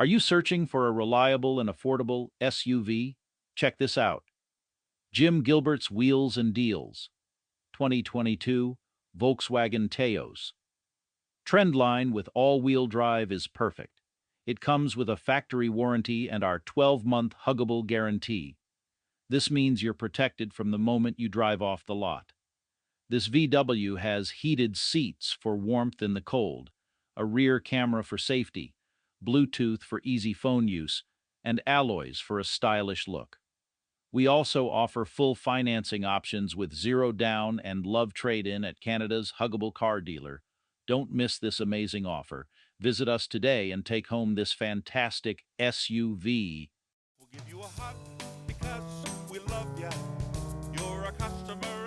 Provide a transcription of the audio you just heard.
Are you searching for a reliable and affordable SUV? Check this out. Gilbert's Wheels and Deals. 2022 Volkswagen TAOS. Trendline with all-wheel drive is perfect. It comes with a factory warranty and our 12-month huggable guarantee. This means you're protected from the moment you drive off the lot. This VW has heated seats for warmth in the cold, a rear camera for safety, Bluetooth for easy phone use, and alloys for a stylish look. We also offer full financing options with zero down and love trade-in at Canada's Huggable Car Dealer. Don't miss this amazing offer. Visit us today and take home this fantastic SUV. We'll give you a hug because we love ya. You're a customer